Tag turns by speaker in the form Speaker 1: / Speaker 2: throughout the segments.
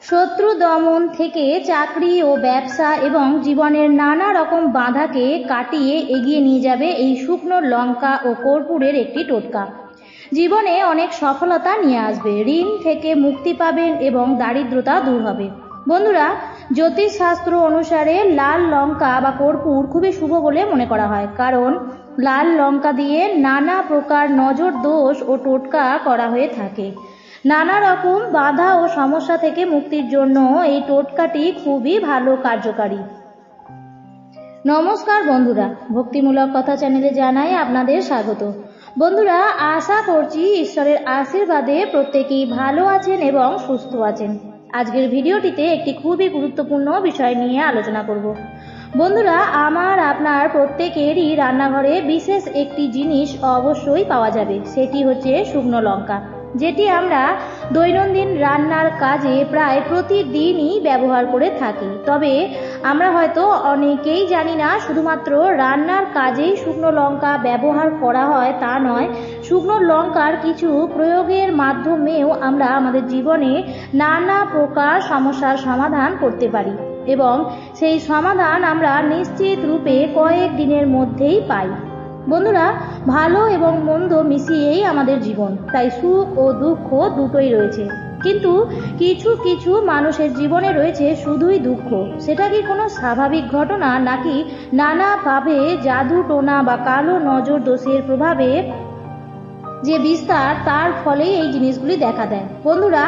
Speaker 1: শত্রু দমন থেকে চাকরি ও ব্যবসা এবং জীবনের নানা রকম বাধাকে কাটিয়ে এগিয়ে নিয়ে যাবে এই শুকনো লঙ্কা ও কর্পূরের একটি টোটকা। জীবনে অনেক সফলতা নিয়ে আসবে, ঋণ থেকে মুক্তি পাবেন এবং দারিদ্রতা দূর হবে। বন্ধুরা, জ্যোতিষশাস্ত্র অনুসারে লাল লঙ্কা বা কর্পূর খুবই শুভ বলে মনে করা হয়, কারণ লাল লঙ্কা দিয়ে নানা প্রকার নজর দোষ ও টোটকা করা হয়ে থাকে। নানা রকম বাধা ও সমস্যা থেকে মুক্তির জন্য এই টোটকাটি খুবই ভালো কার্যকারী। নমস্কার বন্ধুরা, ভক্তিমূলক কথা চ্যানেলে জানাই আপনাদের স্বাগত। বন্ধুরা, আশা করছি ঈশ্বরের আশীর্বাদে প্রত্যেকেই ভালো আছেন এবং সুস্থ আছেন। আজকের ভিডিওটিতে একটি খুবই গুরুত্বপূর্ণ বিষয় নিয়ে আলোচনা করব। বন্ধুরা, আমার আপনার প্রত্যেকেরই রান্নাঘরে বিশেষ একটি জিনিস অবশ্যই পাওয়া যাবে, সেটি হচ্ছে শুকনো লঙ্কা, যেটি আমরা দৈনন্দিন রান্নার কাজে প্রায় প্রতিদিনই ব্যবহার করে থাকি। তবে আমরা হয়তো অনেকেই জানি না শুধুমাত্র রান্নার কাজেই শুকনো লঙ্কা ব্যবহার করা হয় তা নয়, শুকনো লঙ্কার কিছু প্রয়োগের মাধ্যমেও আমরা আমাদের জীবনে নানা প্রকার সমস্যার সমাধান করতে পারি এবং সেই সমাধান আমরা নিশ্চিত রূপে কয়েক দিনের মধ্যেই পাই। বন্ধুরা, ভালো এবং মন্দ মিশিয়েই আমাদের জীবন, তাই সুখ ও দুঃখ দুটোই রয়েছে। কিন্তু কিছু কিছু মানুষের জীবনে রয়েছে শুধুই দুঃখ। সেটা কি কোনো স্বাভাবিক ঘটনা, নাকি নানাভাবে জাদু টোনা বা কালো নজর দোষের প্রভাবে যে বিস্তার, তার ফলেই এই জিনিসগুলি দেখা দেয়? বন্ধুরা,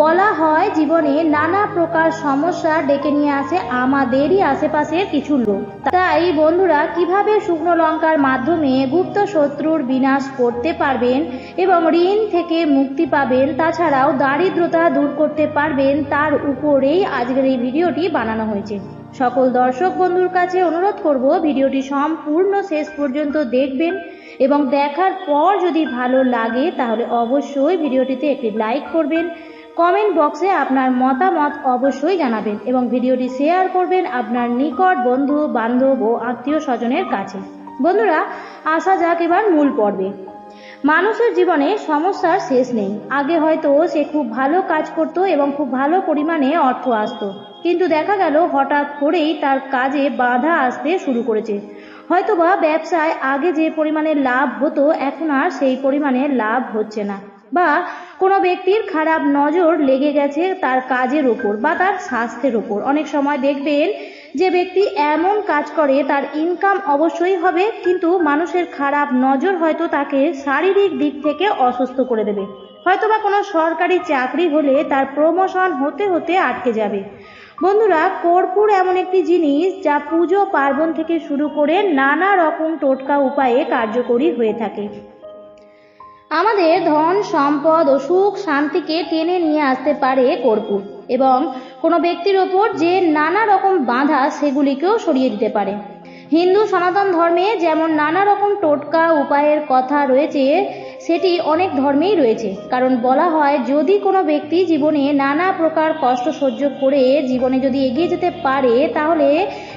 Speaker 1: বলা হয় জীবনে নানা প্রকার সমস্যা ডেকে নিয়ে আসে আমাদেরই আশেপাশের কিছু লোক। তাই বন্ধুরা, কিভাবে শুকনো লঙ্কার মাধ্যমে গুপ্ত শত্রুর বিনাশ করতে পারবেন এবং ঋণ থেকে মুক্তি পাবেন, তাছাড়াও দারিদ্রতা দূর করতে পারবেন, তার উপরেই আজকের এই ভিডিওটি বানানো হয়েছে। সকল দর্শক বন্ধুর কাছে অনুরোধ করব, ভিডিওটি সম্পূর্ণ শেষ পর্যন্ত দেখবেন এবং দেখার পর যদি ভালো লাগে তাহলে অবশ্যই ভিডিওটিতে একটি লাইক করবেন, কমেন্ট বক্সে আপনার মতামত অবশ্যই জানাবেন এবং ভিডিওটি শেয়ার করবেন আপনার নিকট বন্ধু বান্ধব ও আত্মীয় স্বজনের কাছে। বন্ধুরা, আসা যাক এবার মূল পর্বে। মানুষের জীবনে সমস্যার শেষ নেই। আগে হয়তো সে খুব ভালো কাজ করত এবং খুব ভালো পরিমাণে অর্থ আসতো, কিন্তু দেখা গেল হঠাৎ করেই তার কাজে বাধা আসতে শুরু করেছে। হয়তোবা ব্যবসায় আগে যে পরিমাণে লাভ হতো এখন আর সেই পরিমাণে লাভ হচ্ছে না, বা কোনো ব্যক্তির খারাপ নজর লেগে গেছে তার কাজের ওপর বা তার স্বাস্থ্যের ওপর। অনেক সময় দেখবেন যে ব্যক্তি এমন কাজ করে তার ইনকাম অবশ্যই হবে, কিন্তু মানুষের খারাপ নজর হয়তো তাকে শারীরিক দিক থেকে অসুস্থ করে দেবে। হয়তোবা কোনো সরকারি চাকরি হলে তার প্রমোশন হতে হতে আটকে যাবে। বন্ধুরা, কর্পূর এমন একটি জিনিস যা পুজো পার্বণ থেকে শুরু করে নানা রকম টোটকা উপায়ে কার্যকরী হয়ে থাকে। আমাদের ধন সম্পদ ও সুখ শান্তিকে টেনে নিয়ে আসতে পারে কর্পূর, এবং কোনো ব্যক্তির ওপর যে নানা রকম বাধা সেগুলিকেও সরিয়ে দিতে পারে। হিন্দু সনাতন ধর্মে যেমন নানা রকম টোটকা উপায়ের কথা রয়েছে, সেটি অনেক ধর্মেই রয়েছে। কারণ বলা হয় যদি কোনো ব্যক্তি জীবনে নানা প্রকার কষ্ট সহ্য করে জীবনে যদি এগিয়ে যেতে পারে, তাহলে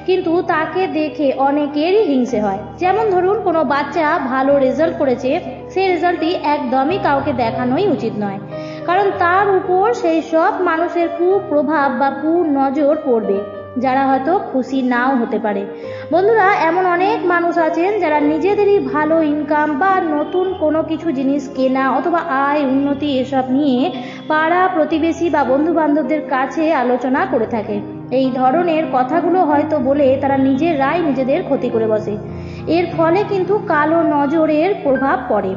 Speaker 1: কিন্তু তাকে দেখে অনেকেরই হিংসে হয়। যেমন ধরুন, কোনো বাচ্চা ভালো রেজাল্ট করেছে, সেই রেজাল্টটি একদমই কাউকে দেখানোই উচিত নয়, কারণ তার উপর সেই সব মানুষের কুপ্রভাব বা কুনজর পড়বে, যারা হয়তো খুশি নাও হতে পারে। বন্ধুরা, এমন অনেক মানুষ আছেন যারা নিজেদেরই ভালো ইনকাম বা নতুন কোনো কিছু জিনিস কেনা অথবা আয় উন্নতি এসব নিয়ে পাড়া প্রতিবেশী বা বন্ধু বান্ধবদের কাছে আলোচনা করে থাকে। এই ধরনের কথাগুলো হয়তো বলে তারা নিজেরাই নিজেদের ক্ষতি করে বসে। এর ফলে কিন্তু কালো নজরের প্রভাব পড়ে।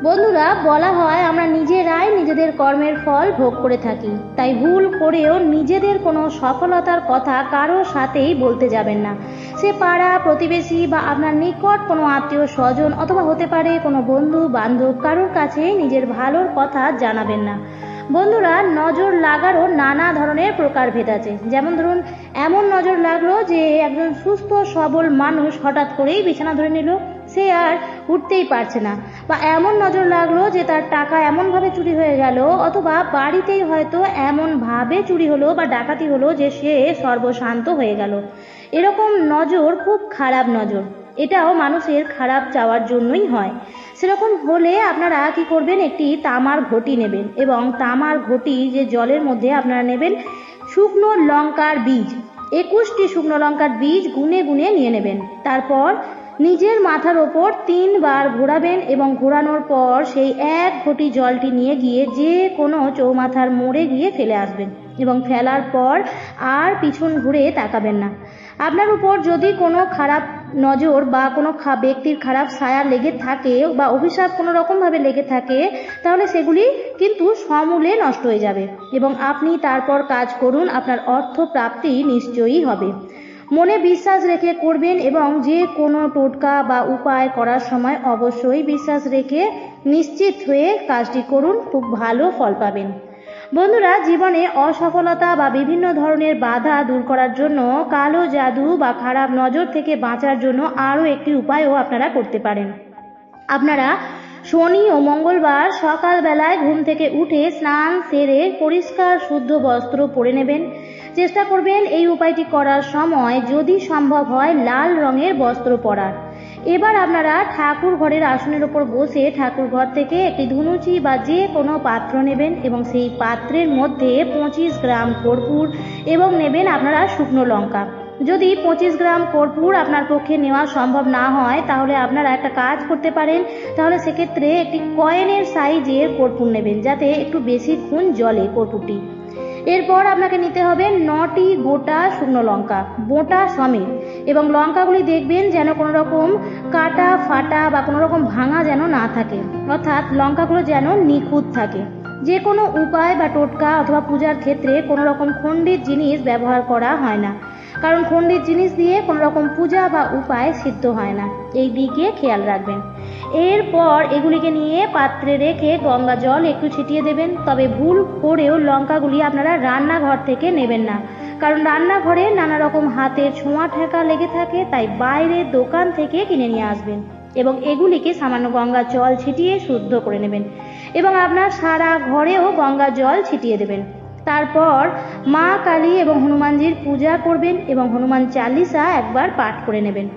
Speaker 1: বন্ধুরা, বলা হয় আমরা নিজেরাই নিজেদের কর্মের ফল ভোগ করে থাকি, তাই ভুল করেও নিজেদের কোনো সফলতার কথা কারো সাথেই বলতে যাবেন না। সে পাড়া প্রতিবেশী বা আপনার নিকট কোনো আত্মীয় স্বজন অথবা হতে পারে কোনো বন্ধু বান্ধব, কারোর কাছে নিজের ভালোর কথা জানাবেন না। বন্ধুরা, নজর লাগারও নানা ধরনের প্রকারভেদ আছে। যেমন ধরুন, এমন নজর লাগলো যে একজন সুস্থ সবল মানুষ হঠাৎ করেই বিছানা ধরে নিল, সে আর উঠতেই পারছে না, বা এমন নজর লাগলো যে তার টাকা এমনভাবে চুরি হয়ে গেল, অথবা বাড়িতেই হয়তো এমনভাবে চুরি হলো বা ডাকাতি হলো যে সে সর্বশান্ত হয়ে গেল। এরকম নজর খুব খারাপ নজর। এটাও মানুষের খারাপ চাওয়ার জন্যই হয়। সেরকম হলে আপনারা কি করবেন, একটি তামার ঘটি নেবেন এবং তামার ঘটি যে জলের মধ্যে আপনারা নেবেন শুকনো লঙ্কার বীজ, 21টি শুকনো লঙ্কার বীজ গুনে গুনে নিয়ে নেবেন। তারপর নিজের মাথার ওপর 3 বার ঘোরাবেন এবং ঘোরানোর পর সেই 1 ঘটি জলটি নিয়ে গিয়ে যে কোনো চৌমাথার মোড়ে গিয়ে ফেলে আসবেন এবং ফেলার পর আর পিছন ঘুরে তাকাবেন না। আপনার উপর যদি কোনো খারাপ নজর বা কোনো ব্যক্তির খারাপ ছায়া লেগে থাকে বা অভিশাপ কোনো রকমভাবে লেগে থাকে, তাহলে সেগুলি কিন্তু সমূলে নষ্ট হয়ে যাবে এবং আপনি তারপর কাজ করুন, আপনার অর্থ প্রাপ্তি নিশ্চয়ই হবে। মনে বিশ্বাস রেখে করবেন এবং যে কোনো টোটকা বা উপায় করার সময় অবশ্যই বিশ্বাস রেখে নিশ্চিত হয়ে কাজটি করুন, খুব ভালো ফল পাবেন। বন্ধুরা, জীবনে অসফলতা বা বিভিন্ন ধরনের বাধা দূর করার জন্য, কালো জাদু বা খারাপ নজর থেকে বাঁচার জন্য আরও একটি উপায়ও আপনারা করতে পারেন। আপনারা শনি ও মঙ্গলবার সকালবেলায় ঘুম থেকে উঠে স্নান সেরে পরিষ্কার শুদ্ধ বস্ত্র পরে নেবেন। চেষ্টা করবেন এই উপায়টি করার সময় যদি সম্ভব হয় লাল রঙের বস্ত্র পরার। এবার আপনারা ঠাকুর ঘরের আসনের উপর বসে ঠাকুর ঘর থেকে একটি ধুনুচি বা যে কোনো পাত্র নেবেন এবং সেই পাত্রের মধ্যে 25 গ্রাম কর্পূর এবং নেবেন আপনারা শুকনো লঙ্কা। যদি 25 গ্রাম কর্পূর আপনার পক্ষে নেওয়া সম্ভব না হয় তাহলে আপনারা একটা কাজ করতে পারেন, তাহলে সেক্ষেত্রে একটি কয়েনের সাইজের কর্পূর নেবেন যাতে একটু বেশিক্ষণ জ্বলে কর্পূরটি। এরপর আপনাকে নিতে হবে 9টি গোটা শুকনো লঙ্কা বোটা সমেত এবং লঙ্কাগুলি দেখবেন যেন কোনো রকম কাটা ফাটা বা কোনো রকম ভাঙা যেন না থাকে, অর্থাৎ লঙ্কাগুলো যেন নিখুঁত থাকে। যে কোনো উপায় বা টোটকা অথবা পূজার ক্ষেত্রে কোনো রকম খণ্ডিত জিনিস ব্যবহার করা হয় না, কারণ খণ্ডিত জিনিস দিয়ে কোনো রকম পূজা বা উপায় সিদ্ধ হয় না, এই দিকে খেয়াল রাখবেন। এরপর এগুলিকে নিয়ে পাত্রে রেখে গঙ্গা জল একটু ছিটিয়ে দেবেন। তবে ভুল করেও লঙ্কাগুলি আপনারা রান্নাঘর থেকে নেবেন না, কারণ রান্নাঘরে নানা রকম হাতের ছোঁয়া ঠেকা লেগে থাকে, তাই বাইরের দোকান থেকে কিনে নিয়ে আসবেন এবং এগুলিকে সামান্য গঙ্গা জল ছিটিয়ে শুদ্ধ করে নেবেন এবং আপনার সারা ঘরেও গঙ্গা জল ছিটিয়ে দেবেন। তারপর মা কালী এবং হনুমানজির পূজা করবেন এবং হনুমান চালিসা একবার পাঠ করে নেবেন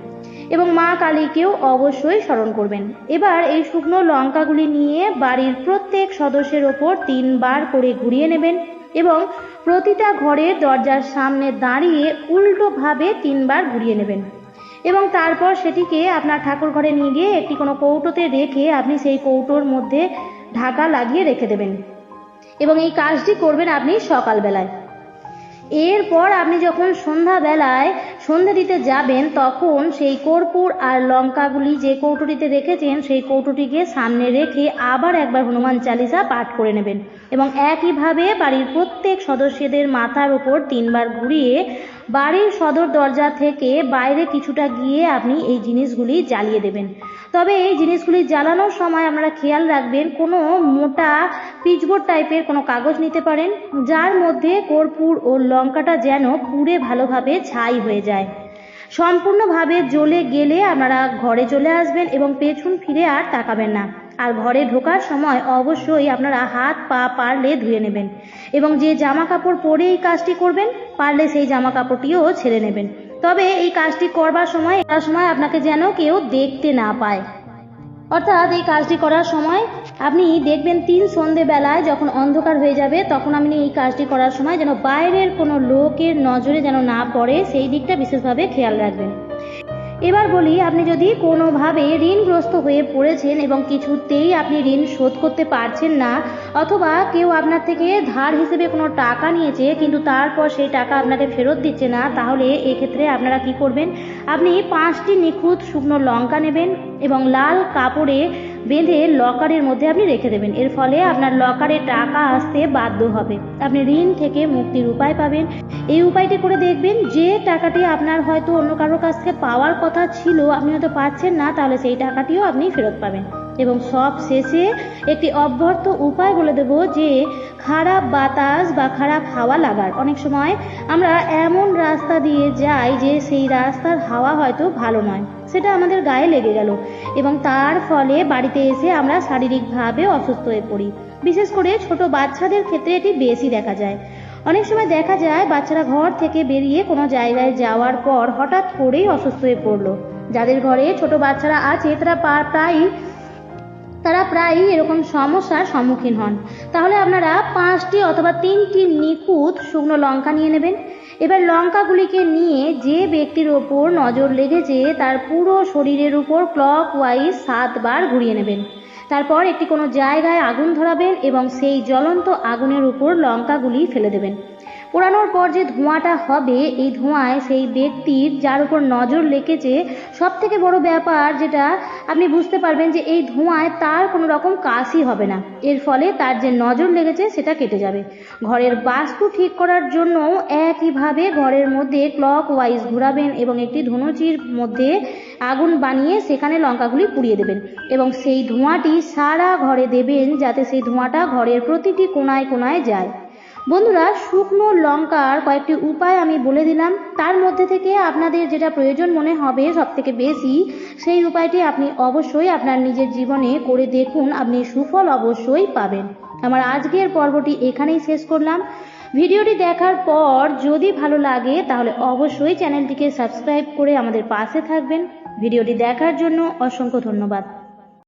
Speaker 1: এবং মা কালীকেও অবশ্যই স্মরণ করবেন। এবার এই শুকনো লঙ্কাগুলি নিয়ে বাড়ির প্রত্যেক সদস্যের ওপর 3 বার করে ঘুরিয়ে নেবেন এবং প্রতিটা ঘরের দরজার সামনে দাঁড়িয়ে উল্টোভাবে 3 বার ঘুরিয়ে নেবেন এবং তারপর সেটিকে আপনার ঠাকুর ঘরে নিয়ে গিয়ে একটি কোনো কৌটোতে রেখে আপনি সেই কৌটোর মধ্যে ঢাকা লাগিয়ে রেখে দেবেন এবং এই কাজটি করবেন আপনি সকালবেলায়। এরপর আপনি যখন সন্ধ্যাবেলায় সন্ধে দিতে যাবেন তখন সেই কর্পূর আর লঙ্কাগুলি যে কৌটোটিতে রেখেছেন সেই কৌটোটিকে সামনে রেখে আবার একবার হনুমান চালিসা পাঠ করে নেবেন এবং একইভাবে বাড়ির প্রত্যেক সদস্যদের মাথার উপর 3 বার ঘুরিয়ে বাড়ির সদর দরজা থেকে বাইরে কিছুটা গিয়ে আপনি এই জিনিসগুলি জ্বালিয়ে দেবেন। তবে এই জিনিসগুলি জ্বালানোর সময় আপনারা খেয়াল রাখবেন কোনো মোটা পিচবোর্ড টাইপের কোনো কাগজ নিতে পারেন যার মধ্যে কর্পূর ও লঙ্কাটা যেন পুড়ে ভালোভাবে ছাই হয়ে যায়। সম্পূর্ণভাবে জ্বলে গেলে আপনারা ঘরে চলে আসবেন এবং পেছন ফিরে আর তাকাবেন না। আর ঘরে ঢোকার সময় অবশ্যই আপনারা হাত পা পারলে ধুয়ে নেবেন এবং যে জামা কাপড় পরে এই কাজটি করবেন পারলে সেই জামা কাপড়টিও ছেড়ে নেবেন। তবে এই কাজটি করবার সময় আপনাকে যেন কেউ দেখতে না পায়, অর্থাৎ এই কাজটি করার সময় আপনি দেখবেন 3 সন্ধেবেলায় যখন অন্ধকার হয়ে যাবে তখন আপনি এই কাজটি করার সময় যেন বাইরের কোনো লোকের নজরে যেন না পড়ে, সেই দিকটা বিশেষভাবে খেয়াল রাখবেন। এবার বলি, আপনি যদি কোনোভাবে ঋণগ্রস্ত হয়ে পড়েছেন এবং কিছুতেই আপনি ঋণ শোধ করতে পারছেন না, অথবা কেউ আপনার থেকে ধার হিসেবে কোনো টাকা নিয়েছে কিন্তু তারপর সেই টাকা আপনাকে ফেরত দিচ্ছে না, তাহলে এক্ষেত্রে আপনারা কি করবেন, আপনি 5টি নিখুঁত শুকনো লঙ্কা নেবেন এবং লাল কাপড়ে বেঁধে লকারের মধ্যে আপনি রেখে দেবেন। এর ফলে আপনার লকারে টাকা আসতে বাধ্য হবে, আপনি ঋণ থেকে মুক্তির উপায় পাবেন। এই উপায়টি করে দেখবেন, যে টাকাটি আপনার হয়তো অন্য কারোর কাছ থেকে পাওয়ার কথা ছিল আপনি হয়তো পাচ্ছেন না, তাহলে সেই টাকাটিও আপনি ফেরত পাবেন। এবং সব শেষে একটি অব্যর্থ উপায় বলে দেব যে খারাপ বাতাস বা খারাপ হাওয়া লাগার। অনেক সময় আমরা এমন রাস্তা দিয়ে যাই যে সেই রাস্তার হাওয়া হয়তো ভালো নয়, সেটা আমাদের গায়ে লেগে গেল এবং তার ফলে বাড়িতে এসে আমরা শারীরিকভাবে অসুস্থ হয়ে পড়ি। বিশেষ করে ছোট বাচ্চাদের ক্ষেত্রে এটি বেশি দেখা যায়। অনেক সময় দেখা যায় বাচ্চারা ঘর থেকে বেরিয়ে কোনো জায়গায় যাওয়ার পর হঠাৎ করেই অসুস্থ হয়ে পড়লো। যাদের ঘরে ছোট বাচ্চারা আছে তারা প্রায়ই তারা প্রায়ই এরকম সমস্যার সম্মুখীন হন। তাহলে আপনারা 5টি অথবা 3টি নিখুঁত শুকনো লঙ্কা নিয়ে নেবেন। এবার লঙ্কাগুলিকে নিয়ে যে ব্যক্তির ওপর নজর লেগেছে তার পুরো শরীরের উপর ক্লকওয়াইজ 7 বার ঘুরিয়ে নেবেন। তারপর একটি কোনো জায়গায় আগুন ধরাবেন এবং সেই জ্বলন্ত আগুনের উপর লঙ্কাগুলি ফেলে দেবেন। পোড়ানোর পর যে ধোঁয়াটা হবে, এই ধোঁয়ায় সেই ব্যক্তির যার উপর নজর লেগেছে, সব থেকে বড় ব্যাপার যেটা আপনি বুঝতে পারবেন যে এই ধোঁয়ায় তার কোনো রকম কাশি হবে না। এর ফলে তার যে নজর লেগেছে সেটা কেটে যাবে। ঘরের বাস্তু ঠিক করার জন্য একইভাবে ঘরের মধ্যে ক্লকওয়াইজ ঘোরাবেন এবং একটি ধনুচির মধ্যে আগুন বানিয়ে সেখানে লঙ্কাগুলি পুড়িয়ে দেবেন এবং সেই ধোঁয়াটি সারা ঘরে দেবেন, যাতে সেই ধোঁয়াটা ঘরের প্রতিটি কোণায় কোণায় যায়। বন্ধুরা, শুকনো লঙ্কার কয়েকটি উপায় আমি বলে দিলাম। তার মধ্যে থেকে আপনাদের যেটা প্রয়োজন মনে হবে সবথেকে বেশি, সেই উপায়টি আপনি অবশ্যই আপনার নিজের জীবনে করে দেখুন, আপনি সুফল অবশ্যই পাবেন। আমার আজকের পর্বটি এখানেই শেষ করলাম। ভিডিওটি দেখার পর যদি ভালো লাগে তাহলে অবশ্যই চ্যানেলটিকে সাবস্ক্রাইব করে আমাদের পাশে থাকবেন। ভিডিওটি দেখার জন্য অসংখ্য ধন্যবাদ।